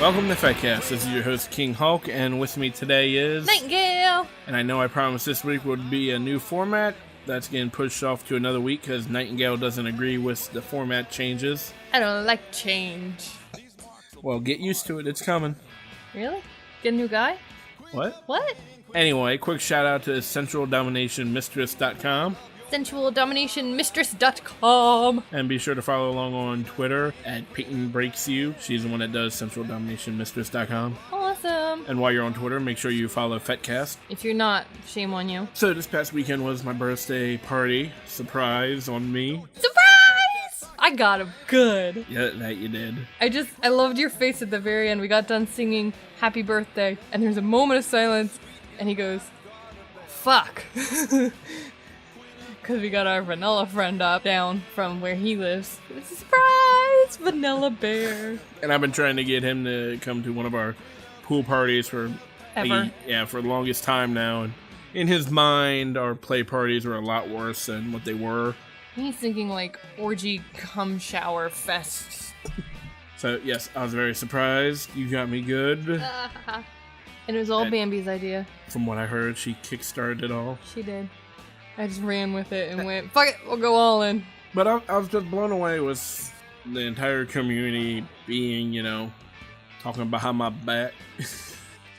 Welcome to FetCast. This is your host, KingHulk, and with me today is... Nighttingale! And I know I promised this week would be a new format. That's getting pushed off to another week because Nighttingale doesn't agree with the format changes. I don't like change. Well, get used to it. It's coming. Really? Get a new guy? What? What? Anyway, quick shout out to sensualdominationmistress.com. sensualdominationmistress.com. And be sure to follow along on Twitter at Peyton Breaks You. She's the one that does sensualdominationmistress.com. Awesome. And while you're on Twitter, make sure you follow FetCast. If you're not, shame on you. So this past weekend was my birthday party. Surprise on me. Surprise! I got him good. Yeah, that you did. I loved your face at the very end. We got done singing Happy Birthday, and there's a moment of silence, and he goes, fuck. Because we got our vanilla friend down from where he lives. It was a surprise! Vanilla Bear. And I've been trying to get him to come to one of our pool parties for Ever. For the longest time now. And in his mind, our play parties were a lot worse than what they were. He's thinking like orgy cum shower fest. So yes, I was very surprised. You got me good. And it was all Bambi's idea. From what I heard, she kickstarted it all. She did. I just ran with it and went, fuck it, we'll go all in. But I was just blown away with the entire community being, talking behind my back.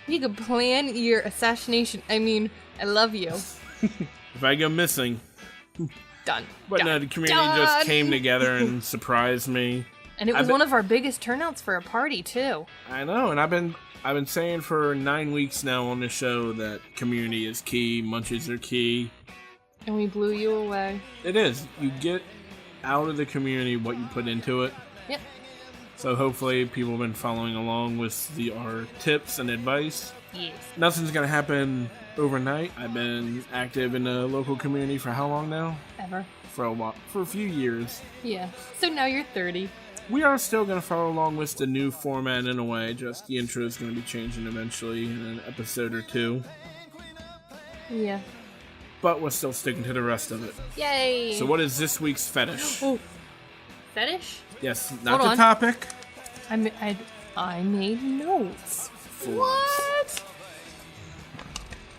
You could plan your assassination. I mean, I love you. If I go missing. Done. But no, the community just came together and surprised me. And it was one of our biggest turnouts for a party, too. I know, and I've been saying for 9 weeks now on the show that community is key, munchies are key. And we blew you away. It is. You get out of the community what you put into it. Yep. So hopefully people have been following along with our tips and advice. Yes. Nothing's going to happen overnight. I've been active in the local community for how long now? Ever. For a while. For a few years. Yeah. So now you're 30. We are still going to follow along with the new format in a way. Just the intro is going to be changing eventually in an episode or two. Yeah. But we're still sticking to the rest of it. Yay! So what is this week's fetish? Oh. Fetish? Yes, not Hold the on. topic. I made notes. What?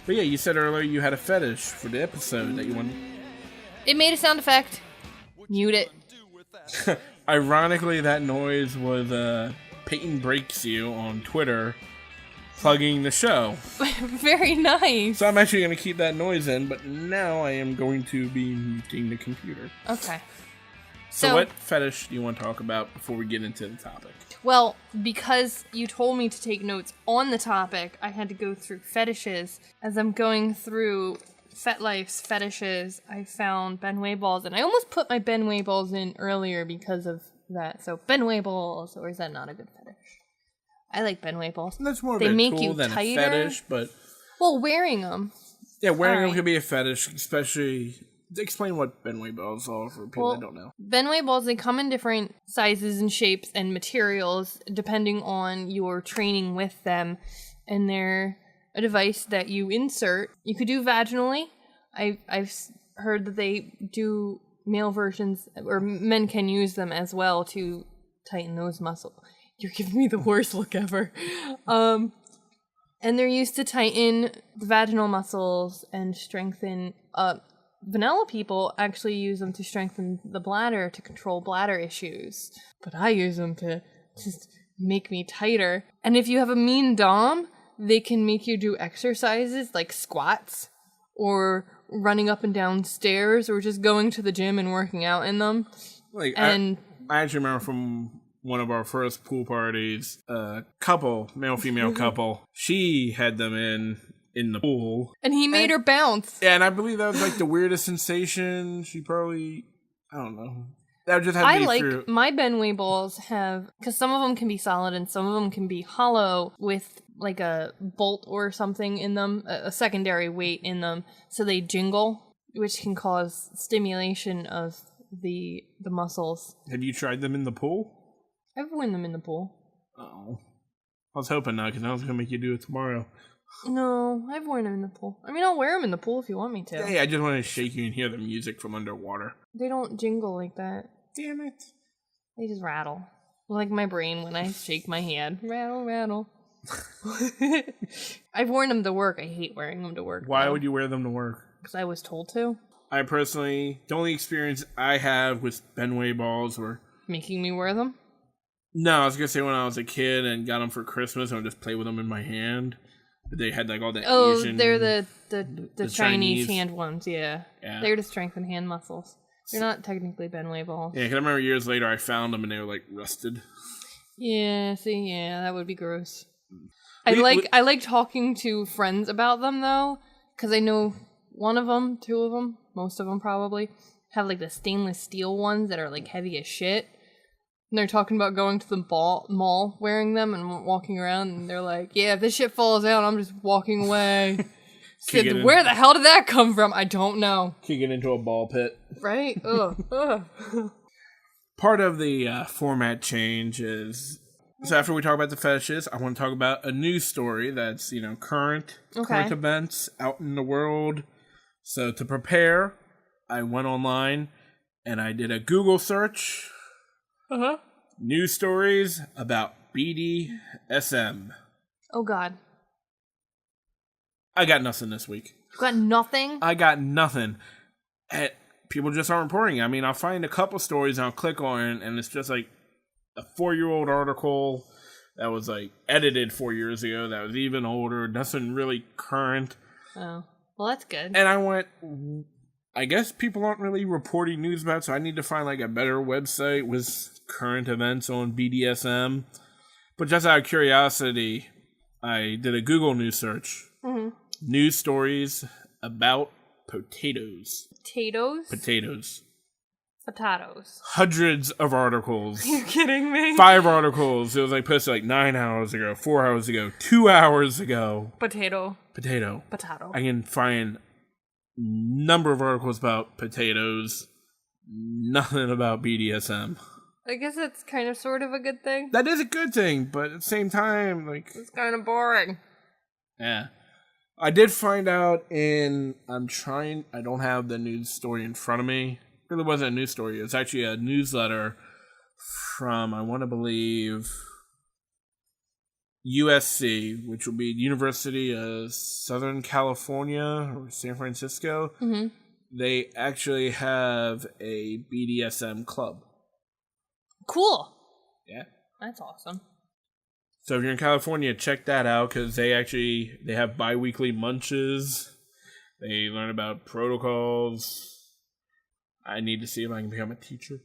But yeah, you said earlier you had a fetish for the episode that you wanted. It made a sound effect. Mute it. Ironically, that noise was Peyton Breaks You on Twitter plugging the show. Very nice. So I'm actually going to keep that noise in, but now I am going to be muting the computer. Okay. So what fetish do you want to talk about before we get into the topic? Well, because you told me to take notes on the topic, I had to go through fetishes. As I'm going through FetLife's fetishes, I found Ben Way balls, and I almost put my Ben Way balls in earlier because of that. So Ben Way balls, or is that not a good fetish? I like Ben Way balls. That's more of they a make tool you than tighter. a fetish, but... Well, wearing them. Yeah, wearing them could be a fetish, especially... Explain what Ben Way balls are for people that don't know. Ben Way balls, they come in different sizes and shapes and materials depending on your training with them. And they're a device that you insert. You could do vaginally. I've heard that they do male versions, or men can use them as well to tighten those muscles. You're giving me the worst look ever. And they're used to tighten the vaginal muscles and strengthen vanilla people actually use them to strengthen the bladder to control bladder issues. But I use them to just make me tighter. And if you have a mean dom, they can make you do exercises like squats or running up and down stairs or just going to the gym and working out in them. I actually remember from one of our first pool parties, a couple, male-female couple, she had them in the pool. And he made her bounce. Yeah, and I believe that was like the weirdest sensation. She probably, I don't know. That would just have to be through. My Ben Way balls have, because some of them can be solid and some of them can be hollow with like a bolt or something in them, a secondary weight in them, so they jingle, which can cause stimulation of the muscles. Have you tried them in the pool? I've worn them in the pool. Oh. I was hoping not, because I was going to make you do it tomorrow. No, I've worn them in the pool. I mean, I'll wear them in the pool if you want me to. Yeah, I just want to shake you and hear the music from underwater. They don't jingle like that. Damn it. They just rattle. Like my brain when I shake my hand. Rattle, rattle. I've worn them to work. I hate wearing them to work. Why would you wear them to work? Because I was told to. I personally, the only experience I have with Benway balls were... Making me wear them? No, I was going to say when I was a kid and got them for Christmas, I would just play with them in my hand. But they had like all that Asian... Oh, they're the Chinese hand ones, yeah. They're to strengthen hand muscles. They're not technically Benway balls. Yeah, because I remember years later I found them and they were like rusted. Yeah, that would be gross. I like talking to friends about them though, because I know one of them, two of them, most of them probably, have like the stainless steel ones that are like heavy as shit. And they're talking about going to the mall wearing them and walking around, and they're like, yeah, if this shit falls out, I'm just walking away. Said, where the hell did that come from? I don't know. Kicking into a ball pit. Right? Ugh. Part of the format change is... So after we talk about the fetishes, I want to talk about a news story that's, current events out in the world. So to prepare, I went online and I did a Google search. Uh-huh. News stories about BDSM. Oh, God. I got nothing this week. You got nothing? I got nothing. And people just aren't reporting. I mean, I'll find a couple stories and I'll click on it, and it's just like a 4-year-old article that was like edited 4 years ago that was even older. Nothing really current. Oh. Well, that's good. And I went, I guess people aren't really reporting news about it, so I need to find like a better website with current events on BDSM. But just out of curiosity, I did a Google news search. Mm-hmm. News stories about potatoes. Potatoes. Hundreds of articles. Are you kidding me? 5 articles. It was like posted like 9 hours ago, 4 hours ago, 2 hours ago. Potato. I can find number of articles about potatoes. Nothing about BDSM. I guess that's kind of sort of a good thing. That is a good thing, but at the same time, like... It's kind of boring. Yeah. I did find out I don't have the news story in front of me. It really wasn't a news story. It was actually a newsletter from, I want to believe, USC, which will be University of Southern California or San Francisco. Mm-hmm. They actually have a BDSM club. Cool. Yeah. That's awesome. So if you're in California, check that out, because they have bi-weekly munches. They learn about protocols. I need to see if I can become a teacher.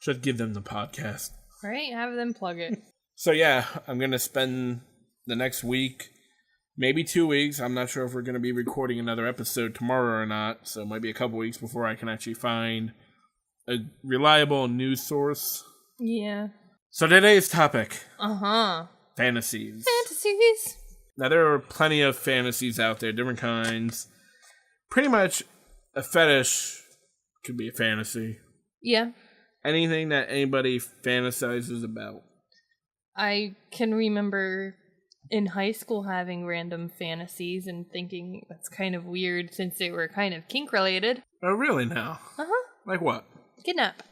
Should give them the podcast. Right? Have them plug it. So yeah, I'm going to spend the next week, maybe 2 weeks. I'm not sure if we're going to be recording another episode tomorrow or not. So it might be a couple weeks before I can actually find a reliable news source. Yeah. So today's topic. Uh-huh. Fantasies. Fantasies. Now there are plenty of fantasies out there, different kinds. Pretty much a fetish could be a fantasy. Yeah. Anything that anybody fantasizes about. I can remember in high school having random fantasies and thinking that's kind of weird since they were kind of kink related. Oh, really now? Uh-huh. Like what? Kidnap.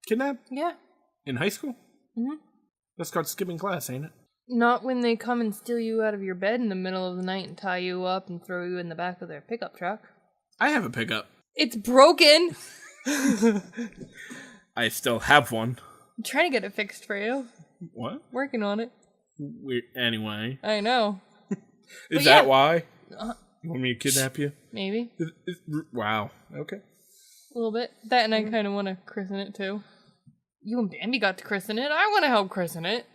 Kidnap? Yeah. In high school? Mm-hmm. That's called skipping class, ain't it? Not when they come and steal you out of your bed in the middle of the night and tie you up and throw you in the back of their pickup truck. I have a pickup. It's broken! I still have one. I'm trying to get it fixed for you. What? Working on it. Anyway. I know. Is that why? You want me to kidnap you? Maybe. Wow. Okay. A little bit. That and I kind of want to christen it too. You and Bambi got to christen it. I want to help christen it.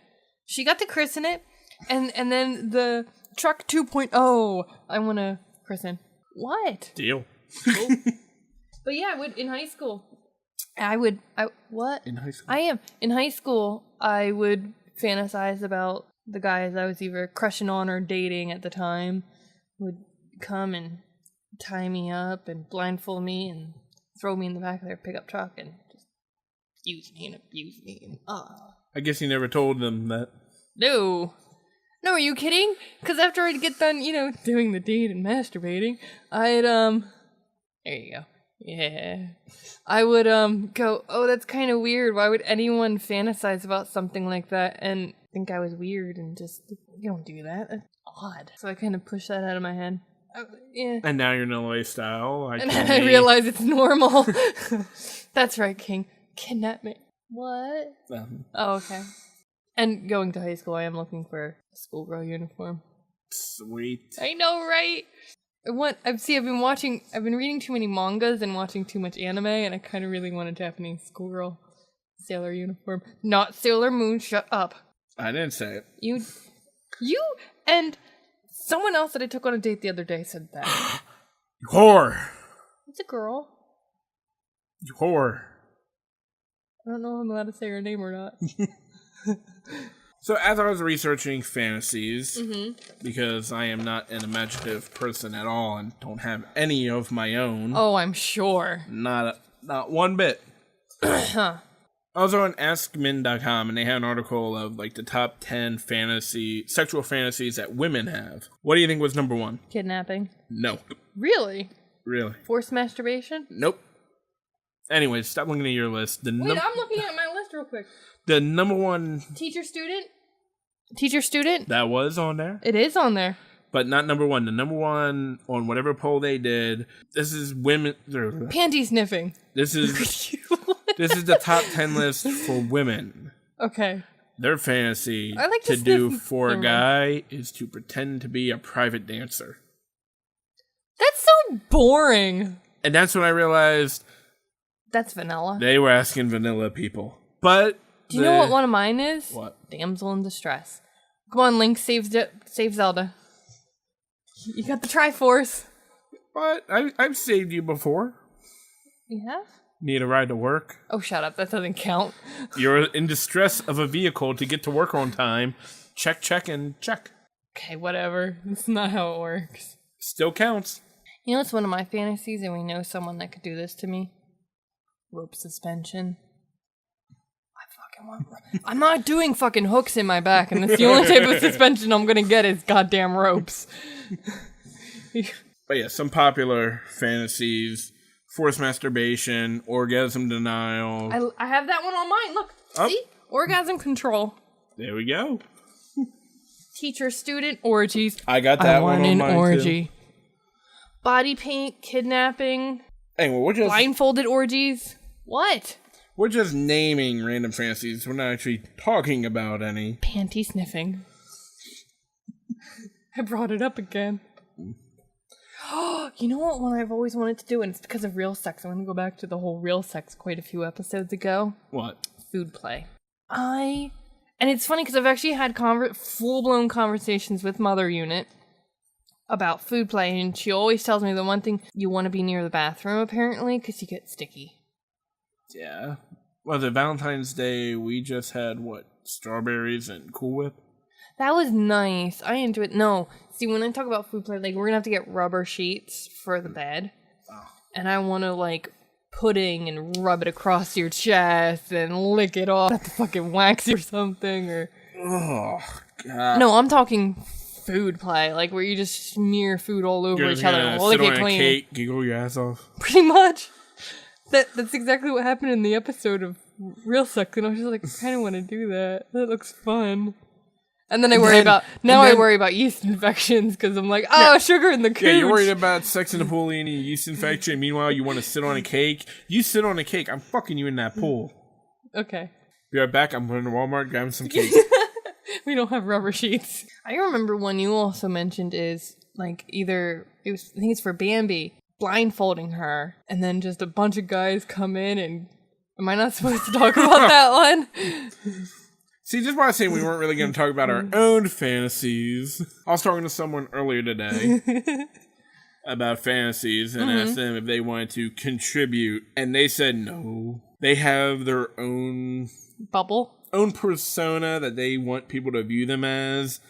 She got to christen it. And then the truck 2.0 I want to christen. What? Deal. Cool. But yeah, in high school, what? In high school? I am. In high school, I would fantasize about the guys I was either crushing on or dating at the time would come and tie me up and blindfold me and throw me in the back of their pickup truck and just use me and abuse me. And, I guess you never told them that. No. No, are you kidding? Because after I'd get done, doing the deed and masturbating, I'd, there you go. Yeah. I would go, oh, that's kind of weird. Why would anyone fantasize about something like that and think I was weird and just, you don't do that. That's odd. So I kind of push that out of my head. Yeah. And now you're in a lifestyle. And then I realize it's normal. That's right, King. Kidnap me. What? Oh, okay. And going to high school, I am looking for a schoolgirl uniform. Sweet. I know, right? I've been reading too many mangas and watching too much anime, and I kind of really want a Japanese schoolgirl sailor uniform. Not Sailor Moon, shut up. I didn't say it. You and someone else that I took on a date the other day said that. You whore. It's a girl. You whore. I don't know if I'm allowed to say her name or not. So as I was researching fantasies, because I am not an imaginative person at all and don't have any of my own. Oh, I'm sure. Not one bit. I was on AskMen.com and they had an article of like the top 10 sexual fantasies that women have. What do you think was number 1? Kidnapping. No. Really? Really? Forced masturbation? Nope. Anyways, stop looking at your list. Wait, I'm looking at my list real quick. The number 1... Teacher student? Teacher student? That was on there. It is on there. But not number 1. The number 1 on whatever poll they did, this is women... Panty sniffing. This is the top 10 list for women. Okay. Their fantasy I like to do for a guy is to pretend to be a private dancer. That's so boring. And that's when I realized... That's vanilla. They were asking vanilla people. But... Do you know what one of mine is? What? Damsel in distress. Come on, Link, save Zelda. You got the Triforce. But I've saved you before. You have? Need a ride to work? Oh, shut up. That doesn't count. You're in distress of a vehicle to get to work on time. Check, and check. Okay, whatever. That's not how it works. Still counts. You know what's one of my fantasies, and we know someone that could do this to me? Rope suspension. I'm not doing fucking hooks in my back, and that's the only type of suspension I'm gonna get is goddamn ropes. But yeah, some popular fantasies: forced masturbation, orgasm denial. I have that one on mine. Look, see? Orgasm control. There we go. Teacher-student orgies. I got that one on mine orgy. too. Body paint, kidnapping. Anyway, we're just blindfolded orgies. What? We're just naming random fantasies. We're not actually talking about any. Panty sniffing. I brought it up again. You know what one I've always wanted to do, and it's because of real sex. I'm going to go back to the whole real sex quite a few episodes ago. What? Food play. And it's funny because I've actually had full-blown conversations with Mother Unit about food play, and she always tells me the one thing, you want to be near the bathroom, apparently, because you get sticky. Yeah. Well, the Valentine's Day, we just had, strawberries and Cool Whip? That was nice. I enjoyed it. No. See, when I talk about food play, we're going to have to get rubber sheets for the bed. Oh. And I want to, pudding and rub it across your chest and lick it off. Have to fucking wax or something, or... Oh, God. No, I'm talking food play, where you just smear food all over each other and lick it clean. Cake, giggle your ass off. Pretty much. That's exactly what happened in the episode of Real Sex, and I was just I kind of want to do that. That looks fun. And then I worry about yeast infections, because I'm sugar in the cooch. Yeah, you're worried about sex in the pool and yeast infection. Meanwhile, you want to sit on a cake. You sit on a cake. I'm fucking you in that pool. Okay. Be right back. I'm going to Walmart, grabbing some cake. We don't have rubber sheets. I remember one you also mentioned is, I think it's for Bambi, blindfolding her, and then just a bunch of guys come in and... Am I not supposed to talk about that one? See, just by saying we weren't really going to talk about our own fantasies. I was talking to someone earlier today about fantasies and asked them if they wanted to contribute, and they said no. They have their own... bubble? Own persona that they want people to view them as,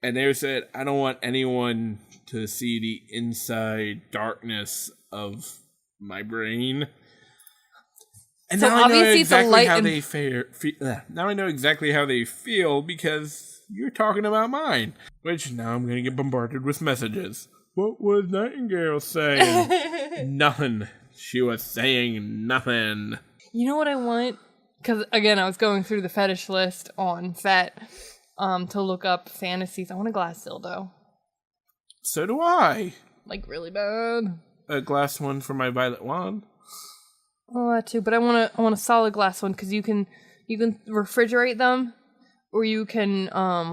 and they said, I don't want anyone to see the inside darkness of my brain. And so now I know exactly how they now I know exactly how they feel because you're talking about mine. Which now I'm going to get bombarded with messages. What was Nightingale saying? Nothing. She was saying nothing. You know what I want? Because, again, I was going through the fetish list on Fet to look up fantasies. I want a glass dildo. So do I. Like, really bad. A glass one for my violet wand. Oh, that too. But I want a solid glass one because you can refrigerate them, or you can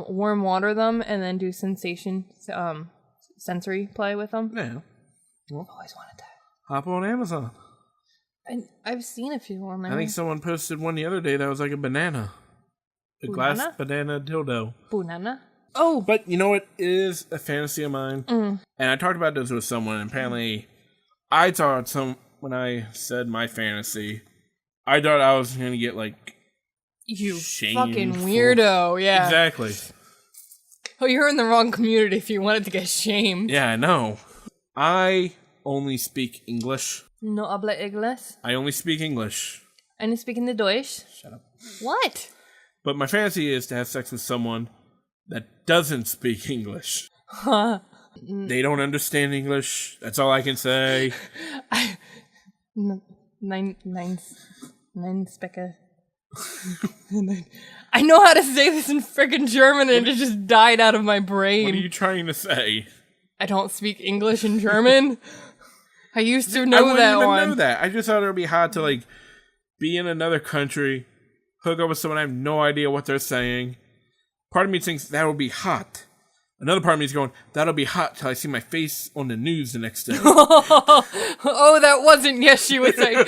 warm water them and then do sensory play with them. Yeah. Well, I've always wanted that. Hop on Amazon. I've seen a few on there. I think someone posted one the other day that was like a banana. A glass banana dildo. Banana? Oh! But you know what is a fantasy of mine? And I talked about this with someone, and apparently I thought when I said my fantasy, I thought I was going to get like you shameful. Fucking weirdo, yeah. Exactly. Oh, you're in the wrong community if you wanted to get shamed. Yeah, I know. I only speak English. No habla inglés. I only speak English. And you speak in the Deutsch? Shut up. What? But my fantasy is to have sex with someone that doesn't speak English. They don't understand English. That's all I can say. Nine specker. I know how to say this in friggin' German and it just died out of my brain. What are you trying to say? I don't speak English and German. I used to know that one. I wouldn't even know that. I just thought it would be hot to like be in another country, hook up with someone I have no idea what they're saying. Part of me thinks that would be hot. Another part of me is going, that'll be hot till I see my face on the news the next day. Oh, that wasn't yes, she was saying. Nine!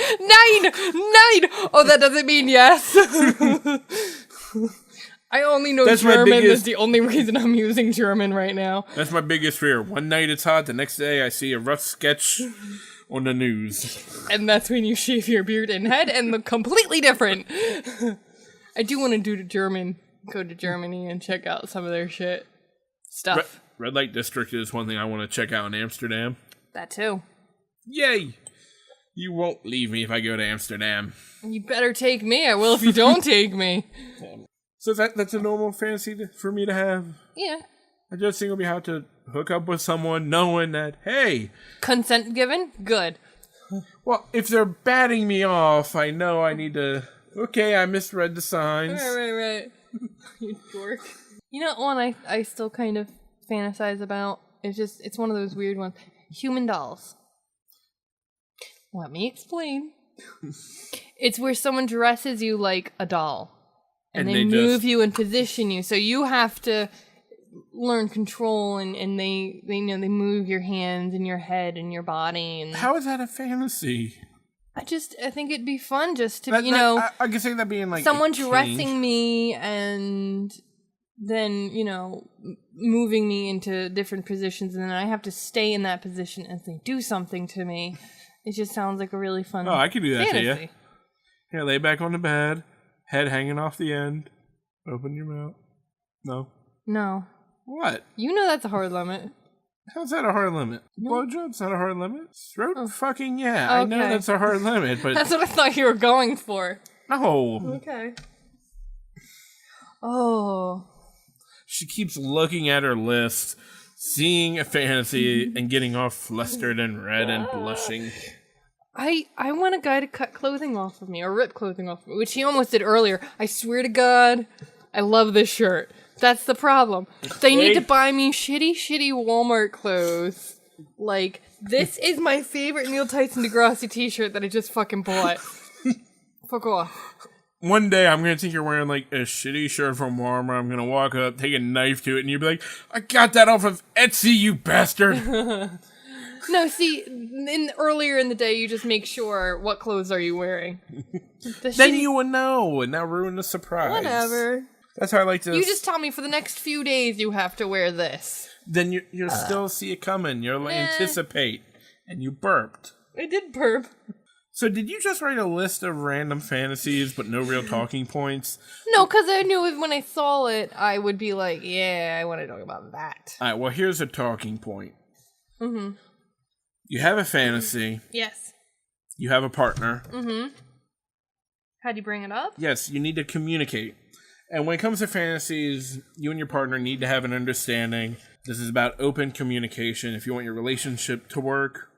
Oh, that doesn't mean yes. I only know German. That's the only reason I'm using German right now. That's my biggest fear. One night it's hot, the next day I see a rough sketch on the news. And that's when you shave your beard and head and look completely different. I do want to go to Germany and check out some of their stuff. Red Light District is one thing I want to check out in Amsterdam. That too. Yay! You won't leave me if I go to Amsterdam. You better take me. I will if you don't take me. So that's a normal fantasy for me to have? Yeah. I just think it'll be hard to hook up with someone knowing that, hey... Consent given? Good. Well, if they're batting me off, I know I need to... Okay, I misread the signs. Right. You dork. You know one I still kind of fantasize about? It's one of those weird ones. Human dolls. Let me explain. It's where someone dresses you like a doll. And they move you and position you. So you have to learn control and they move your hands and your head and your body. And how is that a fantasy? I think it'd be fun just to, I can see that being like someone dressing me and then, moving me into different positions and then I have to stay in that position as they do something to me. It just sounds like a really fun I could do that fantasy. to you. Here, lay back on the bed, head hanging off the end, open your mouth. No. What? You know that's a hard limit. How's that a hard limit? No. Blowjob's not a hard limit. Throat fucking yeah. Okay. I know that's a hard limit, but... That's what I thought you were going for. No. Okay. Oh. She keeps looking at her list, seeing a fantasy, and getting all flustered and red and blushing. I want a guy to cut clothing off of me, or rip clothing off of me, which he almost did earlier. I swear to God, I love this shirt. That's the problem. They need to buy me shitty Walmart clothes. Like, this is my favorite Neil Tyson Degrassi t-shirt that I just fucking bought. Fuck off. One day I'm going to think you're wearing like a shitty shirt from Walmart. I'm going to walk up, take a knife to it, and you'll be like, I got that off of Etsy, you bastard. No, see, earlier in the day, you just make sure what clothes are you wearing. Then you would know, and that ruined the surprise. Whatever. That's how I like to... You just tell me for the next few days you have to wear this. Then you'll still see it coming. You'll anticipate. And you burped. I did burp. So did you just write a list of random fantasies but no real talking points? No, because I knew when I saw it, I would be like, yeah, I want to talk about that. Alright, well here's a talking point. Mm-hmm. You have a fantasy. Yes. You have a partner. Mm-hmm. How'd you bring it up? Yes, you need to communicate. And when it comes to fantasies, you and your partner need to have an understanding. This is about open communication if you want your relationship to work.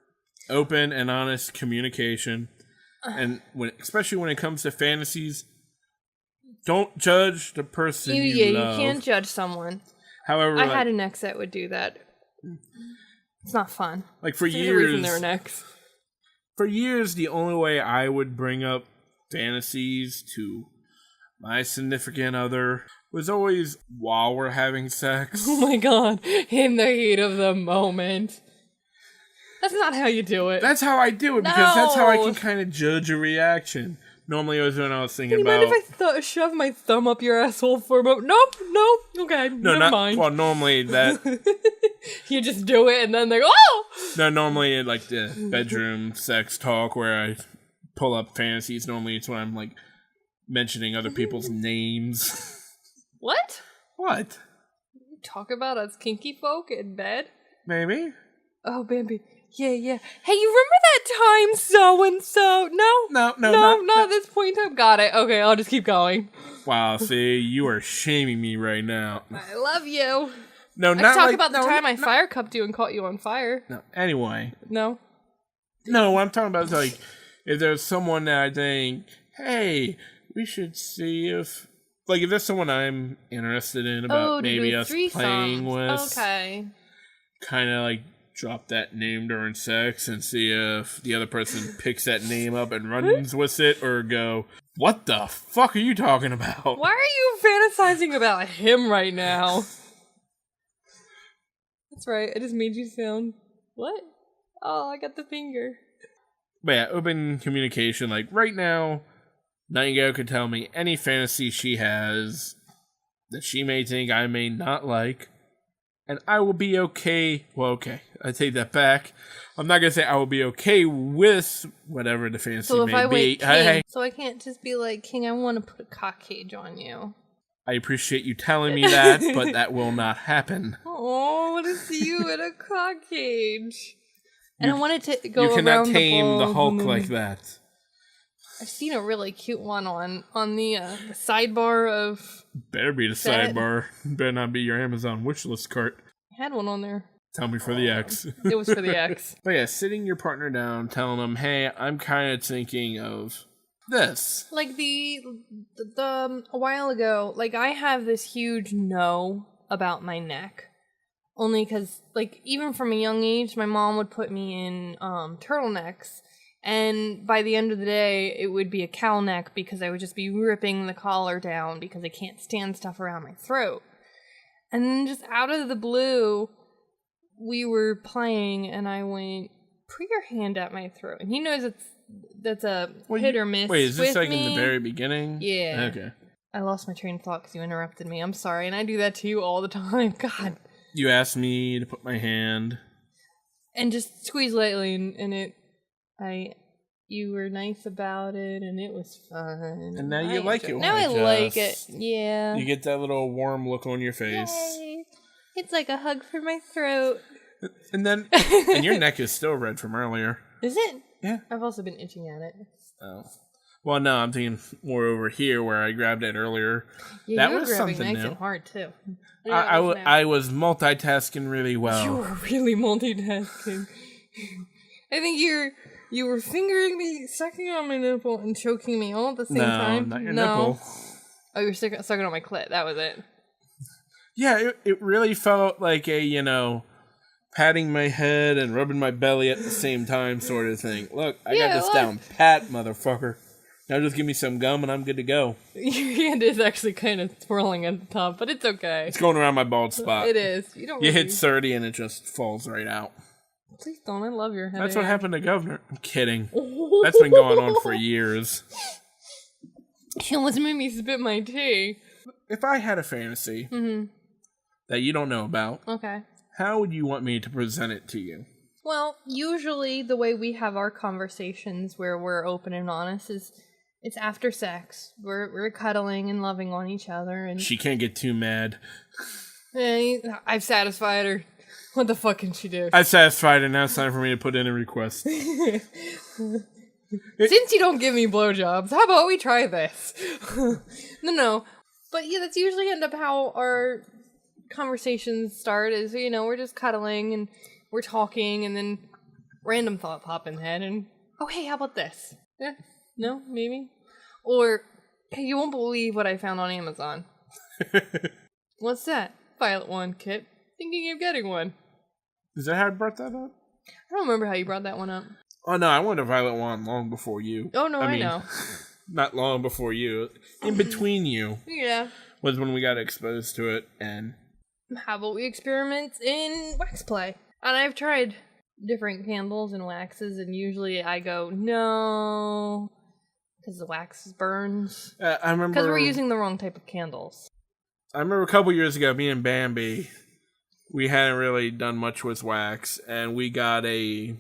open and honest communication. And especially when it comes to fantasies, don't judge the person you love. You can't judge someone. However, I had an ex that would do that. It's not fun. Like for years, they're an ex. For years, the only way I would bring up fantasies to my significant other was always while we're having sex. Oh my god, in the heat of the moment. That's not how you do it. That's how I do it, because that's how I can kind of judge a reaction. Normally, it was when I was thinking about... You mind if I shove my thumb up your asshole for a moment? Nope, okay, never mind. Well, normally that... You just do it and then they go, oh! No, normally in like the bedroom sex talk where I pull up fantasies, normally it's when I'm like mentioning other people's names. What? What? You talk about us kinky folk in bed? Maybe. Oh, baby. Yeah. Hey, you remember that time so-and-so? No, not at this point in time. Got it. Okay, I'll just keep going. Wow, see, you are shaming me right now. I love you. No, not talk about the time I fire cupped you and caught you on fire. No, anyway. No, what I'm talking about is like, if there's someone that I think, hey, we should see if... Like, if there's someone I'm interested in about maybe us playing with... Okay. Kind of like... drop that name during sex and see if the other person picks that name up and runs with it, or go, what the fuck are you talking about? Why are you fantasizing about him right now? That's right, I just made you sound, what? Oh, I got the finger. But yeah, open communication. Like right now, Nightingale could tell me any fantasy she has that she may think I may not like. And I will be okay. Well, okay. I take that back. I'm not going to say I will be okay with whatever the fantasy so if may I be. King, so I can't just be like, King, I want to put a cock cage on you. I appreciate you telling me that, but that will not happen. Oh, I want to see you in a cock cage. And I wanted to go around the You cannot tame the Hulk like that. I've seen a really cute one on the sidebar of... Better be the sidebar. Better not be your Amazon wishlist cart. I had one on there. Tell me for the X. It was for the X. But yeah, sitting your partner down, telling them, hey, I'm kind of thinking of this. Like the a while ago, like I have this huge no about my neck. Only because, like, even from a young age, my mom would put me in turtlenecks. And by the end of the day, it would be a cowl neck because I would just be ripping the collar down because I can't stand stuff around my throat. And then just out of the blue, we were playing and I went, put your hand at my throat. And he knows that's a hit or miss. Wait, is this like in the very beginning? Yeah. Okay. I lost my train of thought because you interrupted me. I'm sorry. And I do that to you all the time. God. You asked me to put my hand. And just squeeze lightly and you were nice about it, and it was fun. And now you like it. Now I like it. Yeah. You get that little warm look on your face. Yay. It's like a hug for my throat. And your neck is still red from earlier. Is it? Yeah. I've also been itching at it. Oh. Well, no, I'm thinking more over here where I grabbed it earlier. Yeah, that was something nice new. And hard too. I was multitasking really well. You were really multitasking. I think you were fingering me, sucking on my nipple, and choking me all at the same time. No, not your nipple. Oh, you were sucking on my clit. That was it. Yeah, it really felt like a, patting my head and rubbing my belly at the same time sort of thing. Look, I got this down pat, motherfucker. Now just give me some gum and I'm good to go. Your hand is actually kind of swirling at the top, but it's okay. It's going around my bald spot. It is. You hit 30 and it just falls right out. Please don't. I love your head. That's what happened to Governor. I'm kidding. That's been going on for years. He almost made me spit my tea. If I had a fantasy that you don't know about, okay, how would you want me to present it to you? Well, usually the way we have our conversations where we're open and honest is it's after sex. We're cuddling and loving on each other, and she can't get too mad. I've satisfied her. What the fuck can she do? I've satisfied her. Now it's time for me to put in a request. Since you don't give me blowjobs, how about we try this? No. But yeah, that's usually end up how our conversations start is, we're just cuddling and we're talking and then random thought pop in the head and, oh, hey, how about this? No, maybe? Or, hey, you won't believe what I found on Amazon. What's that? Violet wand kit. Thinking of getting one. Is that how I brought that up? I don't remember how you brought that one up. Oh, no, I wanted a violet wand long before you. Oh, no, I know. Not long before you. In between you. Yeah. Was when we got exposed to it, and... How about we experiment in wax play? And I've tried different candles and waxes, and usually I go, no, because the wax burns. I remember... Because we're using the wrong type of candles. I remember a couple years ago, me and Bambi, we hadn't really done much with wax, and we got the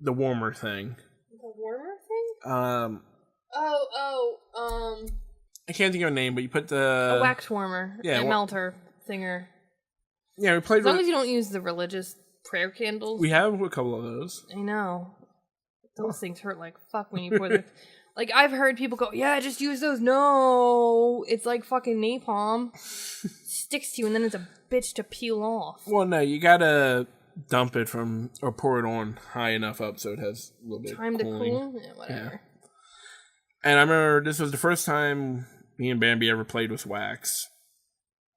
warmer thing. The warmer thing? I can't think of a name, but you put the... A wax warmer. Yeah, a melter thinger. Yeah, we played... As long as you don't use the religious prayer candles. We have a couple of those. I know. Those things hurt like fuck when you pour them. Like, I've heard people go, yeah, just use those. No, it's like fucking napalm. Sticks to you, and then it's a bitch to peel off. Well, no, you gotta dump it from, or pour it on high enough up so it has a little bit time of cooling. To cool? Yeah, whatever. Yeah. And I remember this was the first time me and Bambi ever played with wax.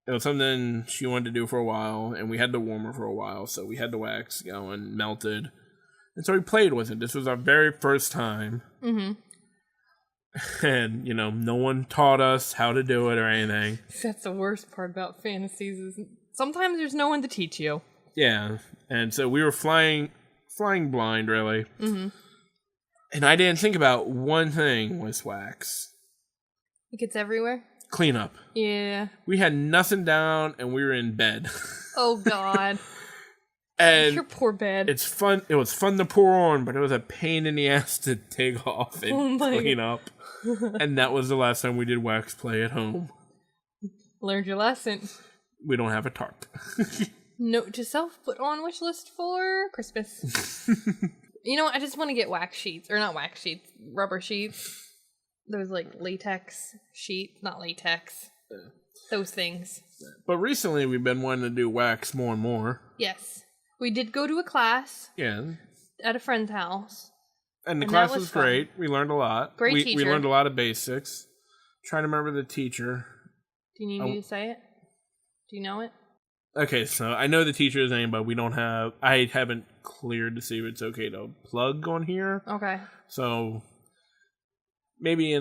It was something she wanted to do for a while, and we had the warmer for a while, so we had the wax going, melted. And so we played with it. This was our very first time. Mm-hmm. And, no one taught us how to do it or anything. That's the worst part about fantasies is sometimes there's no one to teach you. Yeah. And so we were flying blind, really. Mm-hmm. And I didn't think about one thing with wax. It gets everywhere? Cleanup. Yeah. We had nothing down, and we were in bed. Oh, God. And your poor bed. It's fun. It was fun to pour on, but it was a pain in the ass to take off and clean up. And that was the last time we did wax play at home. Learned your lesson. We don't have a tarp. Note to self, put on wish list for Christmas. I just want to get wax sheets. Or not wax sheets, rubber sheets. Those like latex sheets, not latex. Yeah. Those things. But recently we've been wanting to do wax more and more. Yes. We did go to a class. Yeah. At a friend's house. And the class was great. We learned a lot. Great teacher. We learned a lot of basics. Trying to remember the teacher. Do you need me to say it? Do you know it? Okay, so I know the teacher's name, but I haven't cleared to see if it's okay to plug on here. Okay. So maybe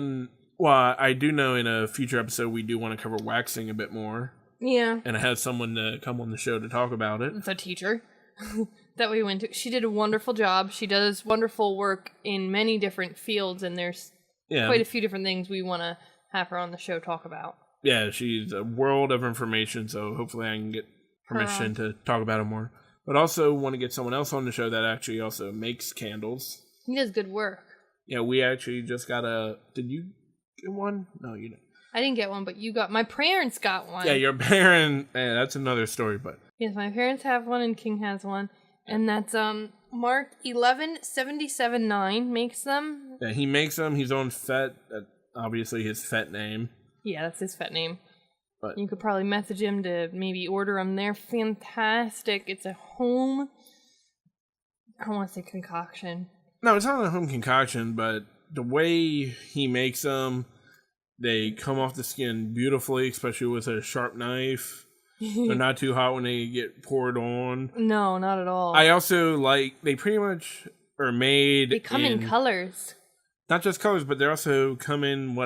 I do know in a future episode we do want to cover waxing a bit more. Yeah. And I have someone to come on the show to talk about it. It's a teacher that we went to. She did a wonderful job. She does wonderful work in many different fields, and there's quite a few different things we want to have her on the show talk about. Yeah, she's a world of information, so hopefully I can get permission to talk about it more. But also want to get someone else on the show that actually also makes candles. He does good work. Yeah, we actually just got did you get one? No, you didn't. I didn't get one, but my parents got one. Yeah, your parents, that's another story, but. Yes, my parents have one and King has one. And that's, Mark 1177.9 makes them. Yeah, he makes them. He's on FET, obviously his FET name. Yeah, that's his FET name. But you could probably message him to maybe order them. They're fantastic. It's a home, I don't want to say concoction. No, it's not a home concoction, but the way he makes them, they come off the skin beautifully, especially with a sharp knife. They're not too hot when they get poured on. No, not at all. I also they pretty much are made. They come in colors. Not just colors, but they also come in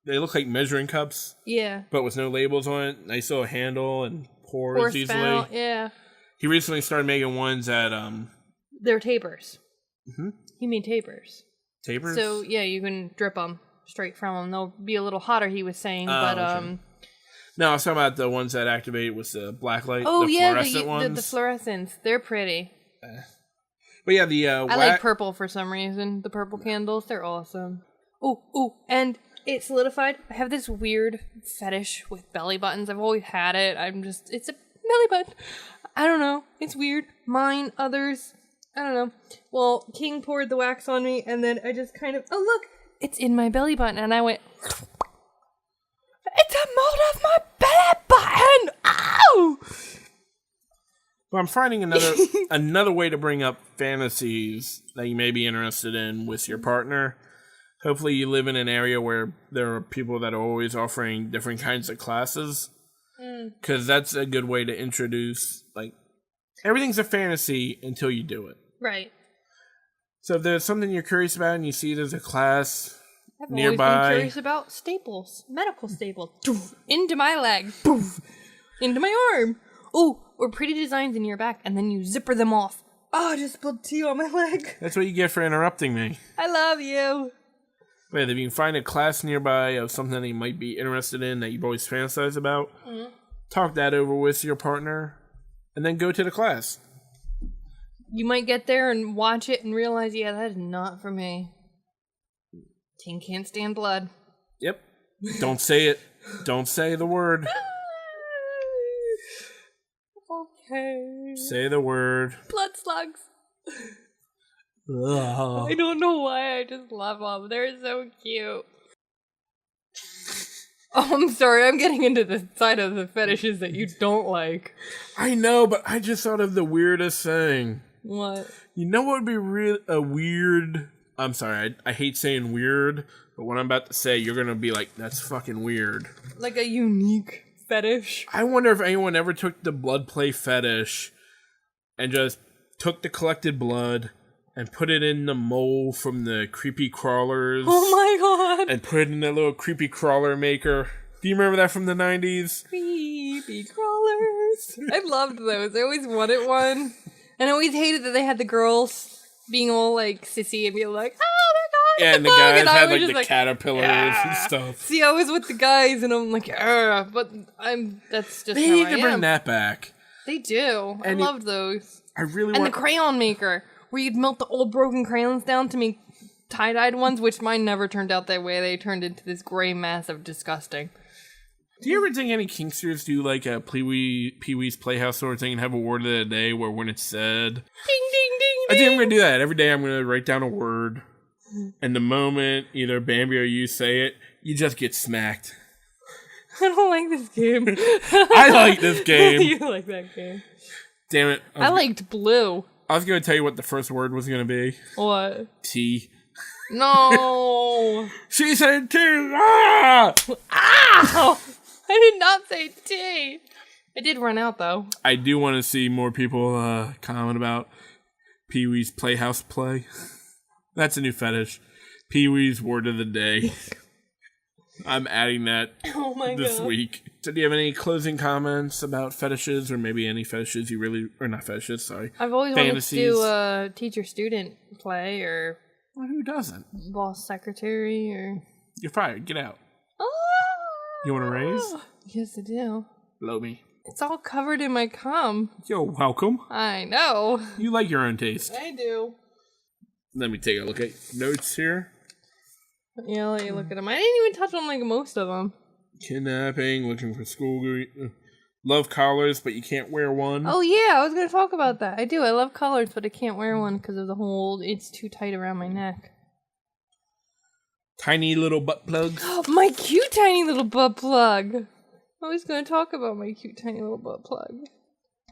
they look like measuring cups. Yeah. But with no labels on it. Nice little handle and pours easily. Spout, yeah. He recently started making ones that they're tapers. Mm-hmm. He made tapers. Tapers? So yeah, you can drip them straight from them. They'll be a little hotter, he was saying, but okay. No, I was talking about the ones that activate with the black light. Oh, the fluorescent ones. The fluorescents. They're pretty. But yeah, the I like purple for some reason. The purple candles, they're awesome. Oh, and it solidified. I have this weird fetish with belly buttons. I've always had it. It's a belly button. I don't know. It's weird. Mine, others, I don't know. Well, King poured the wax on me, and then I just kind of, oh look, it's in my belly button, and I went, it's a mold of my belly button! Ow! But I'm finding another way to bring up fantasies that you may be interested in with your partner. Hopefully you live in an area where there are people that are always offering different kinds of classes. Because that's a good way to introduce, like, everything's a fantasy until you do it. Right. So if there's something you're curious about and you see there's a class nearby. I've always been curious about staples. Medical staples. Into my leg. Into my arm. Oh, or pretty designs in your back, and then you zipper them off. Oh, I just spilled tea on my leg. That's what you get for interrupting me. I love you. Wait, if you can find a class nearby of something that you might be interested in that you've always fantasized about, talk that over with your partner, and then go to the class. You might get there and watch it and realize, yeah, that is not for me. King can't stand blood. Yep. Don't say it. Don't say the word. Okay. Say the word. Blood slugs. Ugh. I don't know why, I just love them. They're so cute. Oh, I'm sorry, I'm getting into the side of the fetishes that you don't like. I know, but I just thought of the weirdest thing. What? You know what would be a weird... I'm sorry, I hate saying weird, but what I'm about to say, you're going to be like, that's fucking weird. Like a unique fetish? I wonder if anyone ever took the blood play fetish and just took the collected blood and put it in the mold from the creepy crawlers. Oh my god! And put it in that little creepy crawler maker. Do you remember that from the 90s? Creepy crawlers. I loved those. I always wanted one. And I always hated that they had the girls being all like sissy and being like, oh my god! Yeah, and the guys had like the caterpillars and stuff. See, I was with the guys and I'm like, but that's just they how need I to am. bring that back. They do. And I loved those. I really and want... the crayon maker, where you'd melt the old broken crayons down to make tie-dyed ones, which mine never turned out that way. They turned into this gray mass of disgusting. Do you ever think any kinksters do like a Pee-wee's Playhouse sort of thing and have a word of the day where when it's said... Ding, ding, ding, I think I'm going to do that. Every day I'm going to write down a word. And the moment either Bambi or you say it, you just get smacked. I don't like this game. I like this game. You like that game. Damn it. I liked blue. I was going to tell you what the first word was going to be. What? T. No. She said T. Ah! Ow! I did not say T. I did run out, though. I do want to see more people comment about Pee-wee's Playhouse play. That's a new fetish. Pee-wee's word of the day. I'm adding that this week. So do you have any closing comments about fetishes, or maybe any fetishes you really... Or not fetishes, sorry. I've always Fantasies. wanted to do a teacher-student play, or... Well, who doesn't? Boss secretary, or... You're fired. Get out. Oh! You want a raise? Yes, I do. Blow me. It's all covered in my cum. You're welcome. I know. You like your own taste. I do. Let me take a look at notes here. Yeah, I'll let you look at them. I didn't even touch on, like, most of them. Kidnapping, looking for school... Love collars, but you can't wear one. Oh, yeah, I was going to talk about that. I do. I love collars, but I can't wear one because of the whole... It's too tight around my neck. Tiny little butt plugs. My cute tiny little butt plug. I was going to talk about my cute tiny little butt plug.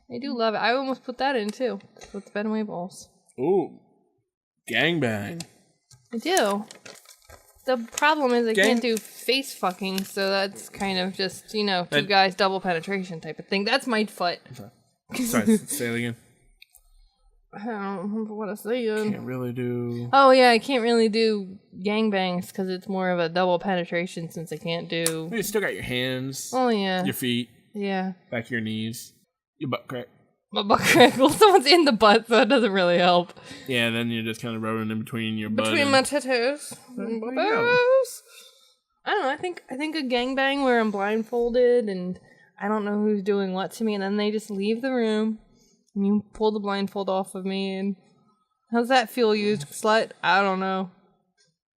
I do love it. I almost put that in, too. With Benway balls. Ooh. Gangbang. I do. The problem is I can't do face fucking, so that's kind of just, two guys double penetration type of thing. That's my foot. Sorry, say it again. I don't remember what I said. Can't really do... Oh, yeah, I can't really do gangbangs because it's more of a double penetration since I can't do... You still got your hands. Oh, yeah. Your feet. Yeah. Back of your knees. Your butt crack. My butt crack. Well, someone's in the butt, so it doesn't really help. Yeah, then you're just kind of rubbing in between your butt. Between my tattoos. I don't know, I think a gangbang where I'm blindfolded and I don't know who's doing what to me, and then they just leave the room and you pull the blindfold off of me, and how's that feel, you slut? I don't know.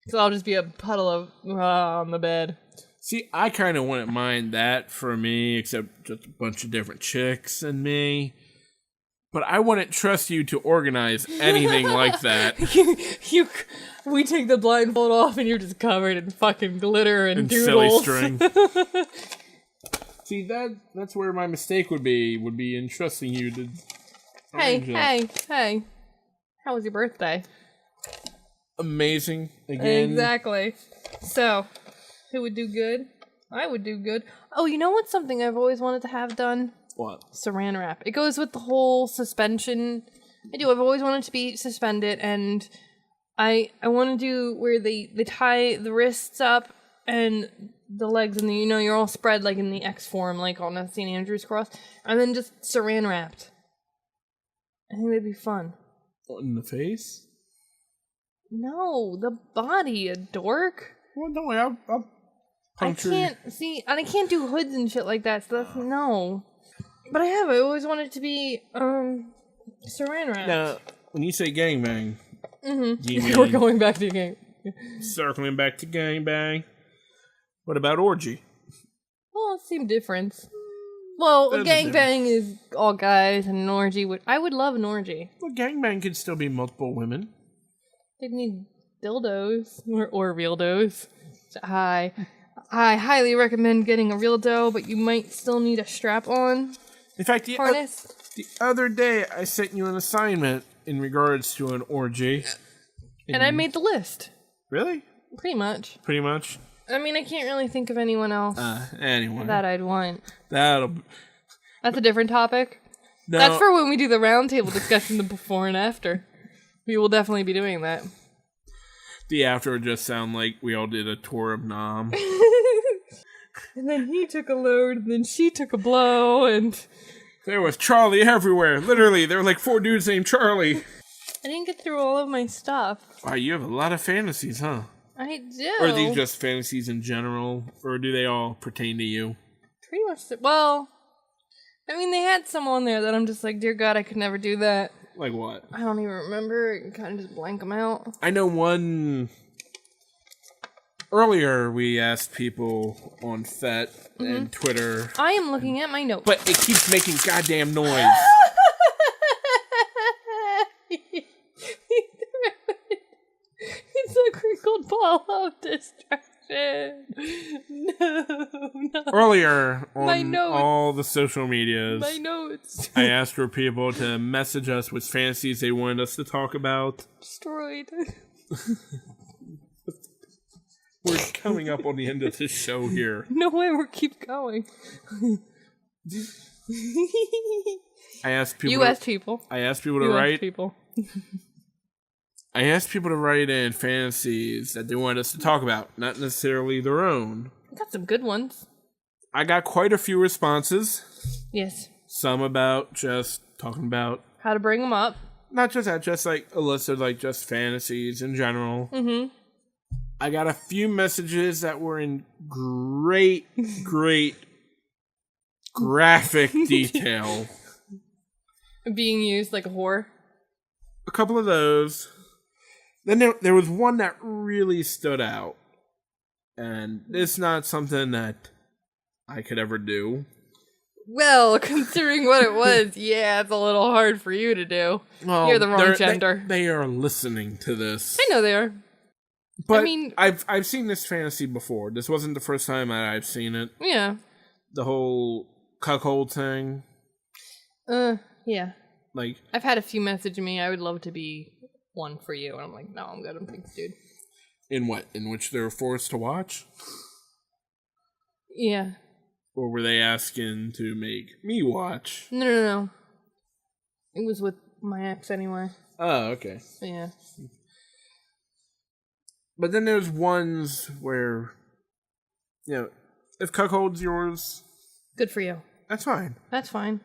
So I'll just be a puddle of on the bed. See, I kind of wouldn't mind that for me, except just a bunch of different chicks and me. But I wouldn't trust you to organize anything like that. We take the blindfold off and you're just covered in fucking glitter and Silly doodles. string. See, that's where my mistake would be in trusting you to Hey. How was your birthday? Amazing. Again. Exactly. So, who would do good? I would do good. Oh, you know what's something I've always wanted to have done? What? Saran wrap. It goes with the whole suspension. I've always wanted to be suspended, and I want to do where they tie the wrists up and the legs, and you're all spread like in the X form, like on a St. Andrew's cross, and then just saran wrapped. I think that'd be fun. In the face? No, the body, a dork. Well, don't worry, I'll puncture. I can't do hoods and shit like that, so that's no. But I always wanted to be, saran wrapped. Now, when you say gangbang, we're going back to gang. Circling back to gangbang. What about orgy? Well, same difference. Well, a gangbang is all guys, and an orgy I would love an orgy. Well, gangbang could still be multiple women. They'd need dildos or real dos. I highly recommend getting a real dough, but you might still need a strap on. In fact, harness. The other day I sent you an assignment in regards to an orgy. And I made the list. Really? Pretty much. Pretty much? I mean, I can't really think of anyone else anyway. that I'd want. That's a different topic. No. That's for when we do the roundtable discussion, the before and after. We will definitely be doing that. The after would just sound like we all did a tour of Nam. And then he took a load, and then she took a blow, and... There was Charlie everywhere. Literally, there were like 4 dudes named Charlie. I didn't get through all of my stuff. Wow, you have a lot of fantasies, huh? I do. Or are these just fantasies in general? Or do they all pertain to you? Pretty much. Well, I mean, they had some on there that I'm just like, dear God, I could never do that. Like what? I don't even remember. You can kind of just blank them out. I know one... Earlier, we asked people on Fet and Twitter... I am looking at my notes. But it keeps making goddamn noise. It's a crinkled ball of distraction. No. Earlier, on my notes. All the social medias, my notes. I asked for people to message us with fantasies they wanted us to talk about. Destroyed. We're coming up on the end of this show here. No way, we'll keep going. I asked people to write. I asked people to write in fantasies that they wanted us to talk about, not necessarily their own. Got some good ones. I got quite a few responses. Yes. Some about just talking about how to bring them up. Not just that, just like a list of like just fantasies in general. Mm-hmm. I got a few messages that were in great graphic detail. Being used like a whore. A couple of those. Then there was one that really stood out. And it's not something that I could ever do. Well, considering what it was, yeah, it's a little hard for you to do. Well, you're the wrong gender. They are listening to this. I know they are. But I mean, I've seen this fantasy before. This wasn't the first time that I've seen it. Yeah. The whole cuckold thing. Yeah. Like, I've had a few message me, I would love to be one for you. And I'm like, no, I'm good. Thanks, dude. In what? In which they were forced to watch? Yeah. Or were they asking to make me watch? No. It was with my ex anyway. Oh, okay. Yeah. But then there's ones where, you know, if cuckold's yours... Good for you. That's fine. That's fine.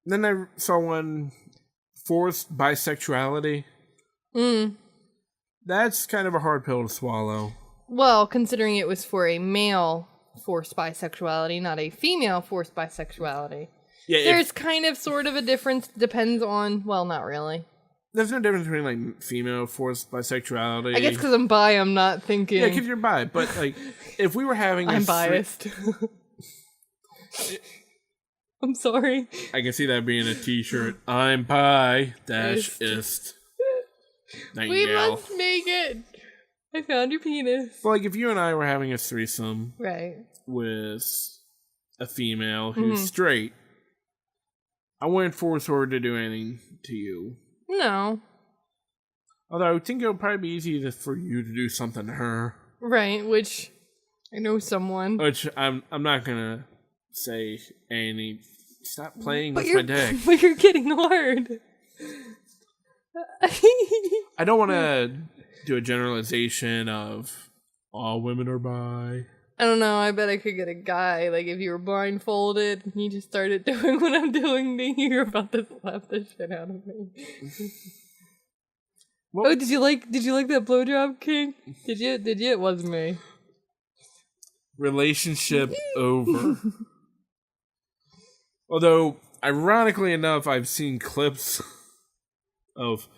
Then I saw one, forced bisexuality. That's kind of a hard pill to swallow. Well, considering it was for a male forced bisexuality, not a female forced bisexuality. Yeah, there's kind of sort of a difference. Depends on, well, not really. There's no difference between, like, female forced bisexuality. I guess because I'm bi, I'm not thinking. Yeah, because you're bi. But, like, if we were having I'm biased. I'm sorry. I can see that being a t-shirt. I'm bi-ist. We must make it. I found your penis. Well, like, if you and I were having a threesome. Right. With a female who's straight. I wouldn't force her to do anything to you. No. Although I would think it would probably be easy for you to do something to her. Right, which I know someone. Which I'm not gonna say any. Stop playing with my dick. But you're getting hard. I don't want to do a generalization of all women are bi. I don't know. I bet I could get a guy. Like if you were blindfolded, and you just started doing what I'm doing to you, you're about to slap the shit out of me. Well, oh, did you like that blowjob, King? Did you? It was me. Relationship over. Although, ironically enough, I've seen clips of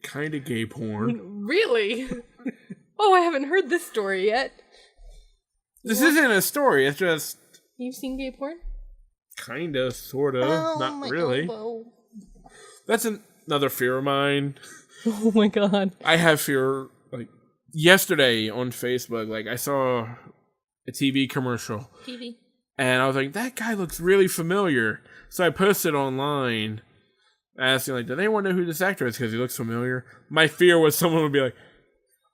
kind of gay porn. Really? Oh, I haven't heard this story yet. This isn't a story. It's just. You've seen gay porn? Kinda, sorta, not really. Elbow. That's another fear of mine. Oh my god. I have fear, like, yesterday on Facebook, like, I saw a TV commercial. And I was like, that guy looks really familiar. So I posted online, asking, like, does anyone know who this actor is? Because he looks familiar. My fear was someone would be like,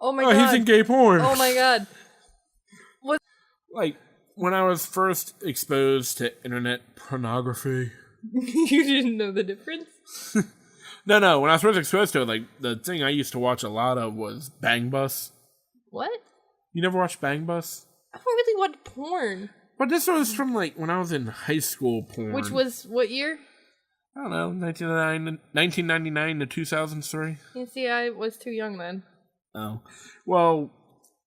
oh my god. He's in gay porn. Oh my god. What? Like, when I was first exposed to internet pornography. You didn't know the difference? No. When I was first exposed to it, like, the thing I used to watch a lot of was Bang Bus. What? You never watched Bang Bus? I don't really watch porn. But this was from, like, when I was in high school porn. Which was what year? I don't know, 1999 to 2003. You see, I was too young then. Oh. Well,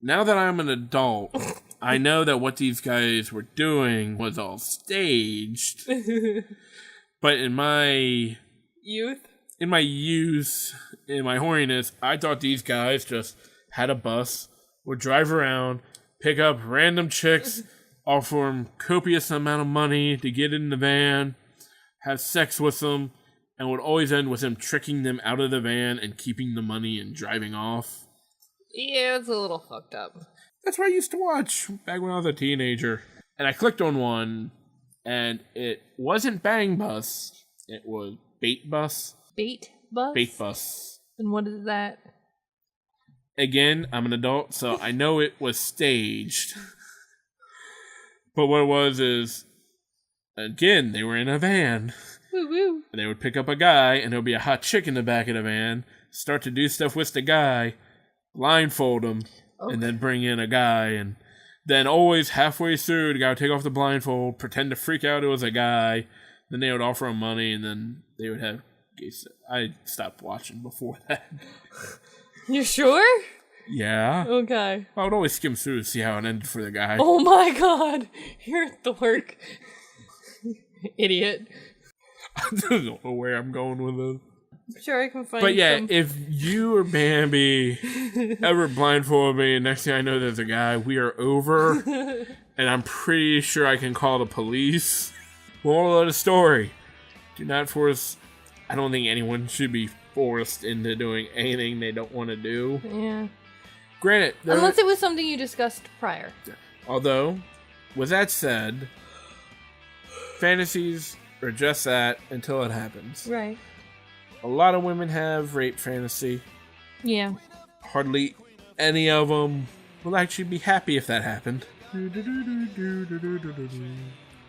now that I'm an adult, I know that what these guys were doing was all staged. But in my youth, in my horniness, I thought these guys just had a bus, would drive around, pick up random chicks, offer them copious amount of money to get in the van, have sex with them, and would always end with them tricking them out of the van and keeping the money and driving off. Yeah, it's a little fucked up. That's what I used to watch back when I was a teenager. And I clicked on one, and it wasn't Bang Bus. It was Bait Bus. Bait Bus? Bait Bus. And what is that? Again, I'm an adult, so I know it was staged. But what it was is, again, they were in a van. Woo-woo. And they would pick up a guy, and there would be a hot chick in the back of the van, start to do stuff with the guy, blindfold him, and then bring in a guy, and then always halfway through, the guy would take off the blindfold, pretend to freak out it was a guy, then they would offer him money, and then they would have gay sex. I stopped watching before that. You sure? Yeah. Okay. I would always skim through to see how it ended for the guy. Oh my god! You're a dork. Idiot. I don't know where I'm going with this. I'm sure I can find But yeah, if you or Bambi ever blindfold me and next thing I know there's a guy, we are over. And I'm pretty sure I can call the police. Moral of the story. Do not force... I don't think anyone should be forced into doing anything they don't want to do. Yeah. Granted... Unless it was something you discussed prior. Although, with that said, fantasies are just that until it happens. Right. A lot of women have rape fantasy. Yeah. Hardly any of them will actually be happy if that happened.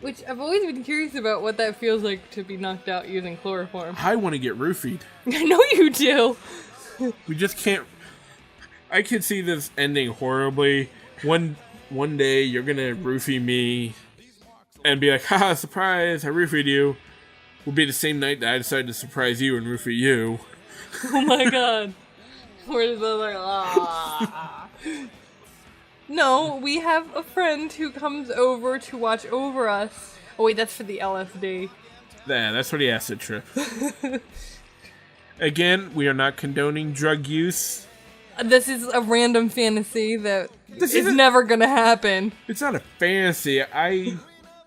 Which I've always been curious about what that feels like to be knocked out using chloroform. I want to get roofied. I know you do. We just can't... I could see this ending horribly. One day you're going to roofie me and be like, haha, surprise, I roofied you. Will be the same night that I decided to surprise you and roofie you. Oh my god. We're just like, ah. No, we have a friend who comes over to watch over us. Oh wait, that's for the LSD. Yeah, that's for the acid trip. Again, we are not condoning drug use. This is a random fantasy that is never gonna happen. It's not a fantasy.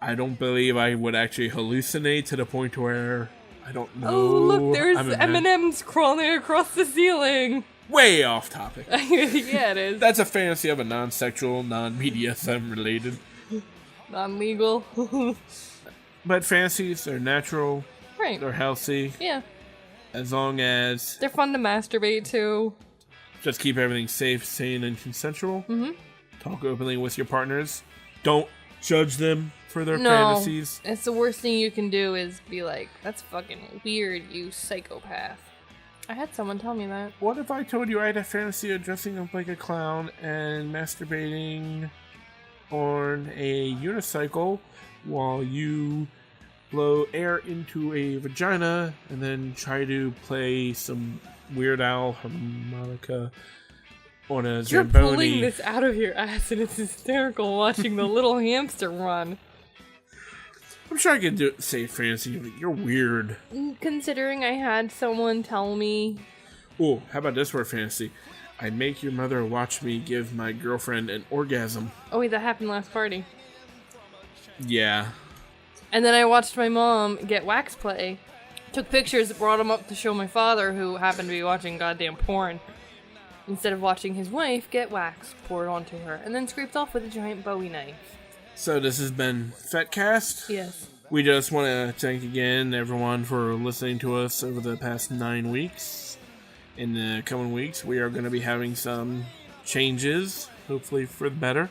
I don't believe I would actually hallucinate to the point where I don't know. Oh, look, there's M&Ms crawling across the ceiling. Way off topic. Yeah, it is. That's a fantasy of a non-sexual, non-BDSM related. Non-legal. But fantasies are natural. Right. They're healthy. Yeah. As long as... They're fun to masturbate to. Just keep everything safe, sane, and consensual. Mm-hmm. Talk openly with your partners. Don't judge them for their fantasies. It's the worst thing you can do is be like, that's fucking weird, you psychopath. I had someone tell me that. What if I told you I had a fantasy of dressing up like a clown and masturbating on a unicycle while you blow air into a vagina and then try to play some Weird Al harmonica on a Zamboni? You're pulling this out of your ass and it's hysterical watching the little hamster run. I'm sure I could say fantasy. You're weird. Considering I had someone tell me... Oh, how about this for a fantasy? I'd make your mother watch me give my girlfriend an orgasm. Oh wait, that happened last party. Yeah. And then I watched my mom get wax play. Took pictures, brought them up to show my father, who happened to be watching goddamn porn. Instead of watching his wife get wax poured onto her, and then scraped off with a giant Bowie knife. So this has been FetCast. Yes. We just want to thank again everyone for listening to us over the past 9 weeks. In the coming weeks, we are going to be having some changes, hopefully for the better.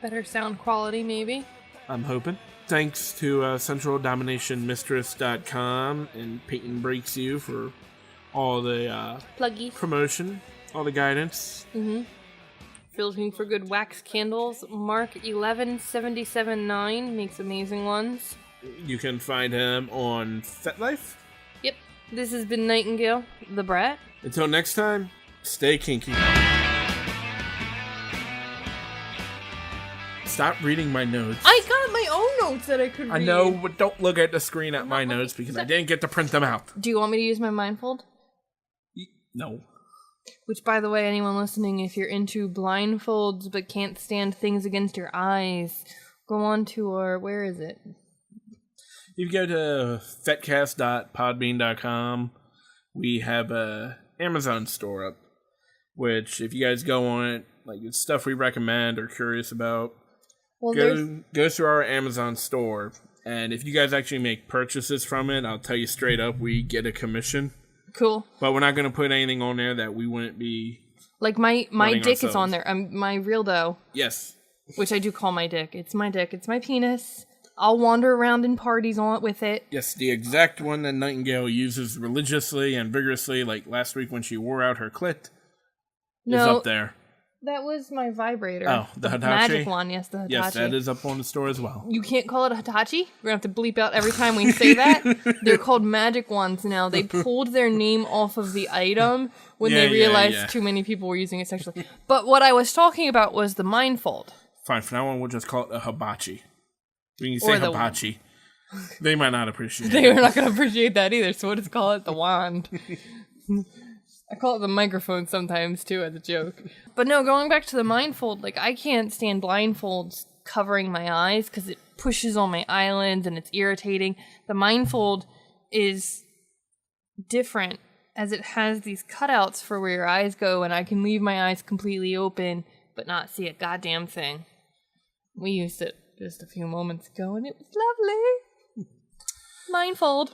Better sound quality, maybe. I'm hoping. Thanks to CentralDominationMistress.com and Peyton Breaks You for all the pluggies, promotion, all the guidance. Mm-hmm. If you're looking for good wax candles, Mark 11779 makes amazing ones. You can find him on FetLife. Yep. This has been Nightingale, the Brat. Until next time, stay kinky. Stop reading my notes. I got my own notes that I could read. I know, but don't look at the screen at my notes because I didn't get to print them out. Do you want me to use my blindfold? No. Which, by the way, anyone listening, if you're into blindfolds but can't stand things against your eyes, go on to our... Where is it? You go to fetcast.podbean.com. We have a Amazon store up, which if you guys go on it, like it's stuff we recommend or curious about, go through our Amazon store. And if you guys actually make purchases from it, I'll tell you straight up, we get a commission. Cool. But we're not going to put anything on there that we wouldn't be... Like my dick is on there. My real dough. Yes. Which I do call my dick. It's my dick. It's my penis. I'll wander around in parties on it with it. Yes, the exact one that Nightingale uses religiously and vigorously, like last week when she wore out her clit, is up there. That was my vibrator. Oh, the Hitachi? Magic one, yes, the Hitachi. Yes, that is up on the store as well. You can't call it a Hitachi? We're going to have to bleep out every time we say that. They're called magic ones now. They pulled their name off of the item when they realized too many people were using it sexually. But what I was talking about was the mindfold. Fine, from now on we'll just call it a hibachi. When you say hibachi, they might not appreciate it. They're not going to appreciate that either, so we'll just call it the wand. I call it the microphone sometimes, too, as a joke. But no, going back to the mindfold, like, I can't stand blindfolds covering my eyes because it pushes on my eyelids and it's irritating. The mindfold is different as it has these cutouts for where your eyes go, and I can leave my eyes completely open but not see a goddamn thing. We used it just a few moments ago, and it was lovely. Mindfold.